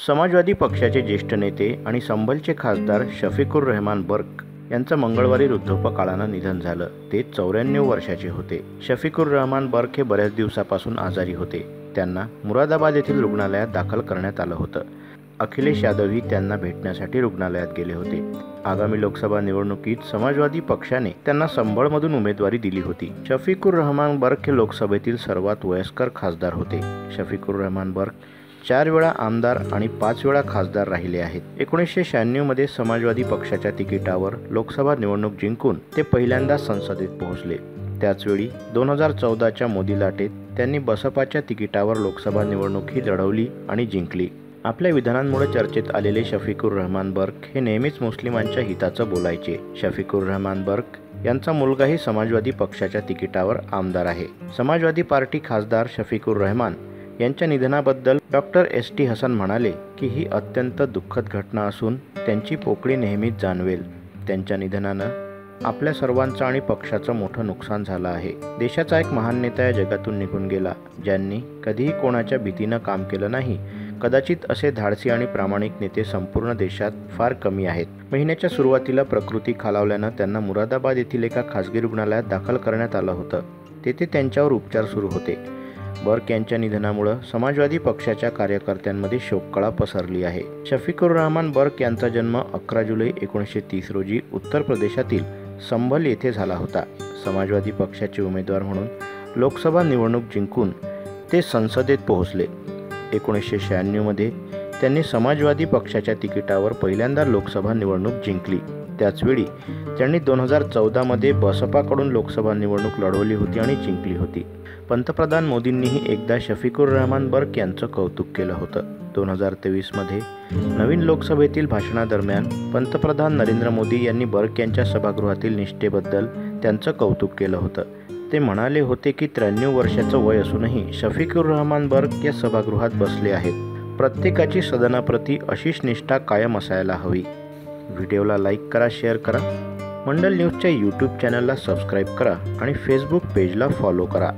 समाजवादी पक्षाचे ज्येष्ठ नेते आणि संभलचे खासदार शफिकुर रहमान बर्क यांचं मंगळवारी वृद्धापकाळानं निधन झालं। ते 94 वर्षाचे होते। शफिकुर रहमान बर्क हे बऱ्याच दिवसापासून आजारी होते। त्यांना मुरादाबाद येथील रुग्णालयात दाखल करण्यात आलं होतं। अखिलेश यादवही त्यांना भेटण्यासाठी रुग्णालयात गेले होते। आगामी लोकसभा निवडणुकीत समाजवादी पक्षाने त्यांना संभळमधून उमेदवारी दिली होती। शफिकुर रहमान बर्क हे लोकसभेतील सर्वात वयस्कर खासदार होते। शफिकुर रहमान बर्क 4 वेळा आमदार आणि 5 वेळा खासदार राहिले आहेत। 1996 मध्ये समाजवादी पक्षाच्या तिकिटावर लोकसभा निवडणूक जिंकून ते पहिल्यांदा संसदेत पोहोचले। त्याचवेळी 2014च्या मोदी लाटेत त्यांनी बसपाच्या तिकिटावर लोकसभा निवडणूकही लढवली आणि जिंकली। आपल्या विधानांमुळे चर्चेत आलेले शफिकुर रहमान बर्क हे नेहमीच मुस्लिमांच्या हिताचं बोलायचे। शफिकुर रहमान बर्क यांचा मुलगाही समाजवादी पक्षाच्या तिकिटावर आमदार आहे। समाजवादी पार्टी खासदार शफिकुर रहमान यांच्या निधनाबद्दल डॉक्टर एस.टी. हसन म्हणाले की ही अत्यंत दुःखद घटना असून त्यांची पोकळी नेहमीच जाणवेल। त्यांच्या निधनानं आपल्या सर्वांचं आणि पक्षाचं मोठं नुकसान झालं आहे। देशाचा एक महान नेता या जगातून निघून गेला, ज्यांनी कधीही कोणाच्या भीतीनं काम केलं नाही। कदाचित असे धाडसी आणि प्रामाणिक नेते संपूर्ण देशात फार कमी आहेत। महिन्याच्या सुरुवातीला प्रकृती खालावल्यानं त्यांना मुरादाबाद येथील एका खासगी रुग्णालयात दाखल करण्यात आलं होतं। तेथे त्यांच्यावर उपचार सुरू होते। बर्क यांच्या निधनामुळे समाजवादी पक्षाच्या कार्यकर्त्यांमध्ये शोककळा पसरली आहे। शफिकुर रहमान बर्क यांचा जन्म 11 जुलै 1930 रोजी उत्तर प्रदेशातील संभल येथे झाला होता। समाजवादी पक्षाचे उमेदवार म्हणून लोकसभा निवडणूक जिंकून ते संसदेत पोहोचले। 1996 मध्ये त्यांनी समाजवादी पक्षाच्या तिकिटावर पहिल्यांदा लोकसभा निवडणूक जिंकली। त्याचवेळी त्यांनी 2014 मध्ये बसपाकडून लोकसभा निवडणूक लढवली होती आणि जिंकली होती। पंतप्रधान मोदींनीही एकदा शफिकुर रहमान बर्क यांचं कौतुक केलं होतं। 2023 मध्ये नवीन लोकसभेतील भाषणादरम्यान पंतप्रधान नरेंद्र मोदी यांनी बर्क यांच्या सभागृहातील निष्ठेबद्दल त्यांचं कौतुक केलं होतं। ते म्हणाले होते की 93 वर्षाचं वय असूनही शफिकुर रहमान बर्क या सभागृहात बसले आहेत। प्रत्येकाची सदनाप्रती अशीच निष्ठा कायम असायला हवी। व्हिडिओला लाईक करा, शेअर करा, मंडल न्यूजच्या यूट्यूब चॅनलला सबस्क्राईब करा आणि फेसबुक पेजला फॉलो करा।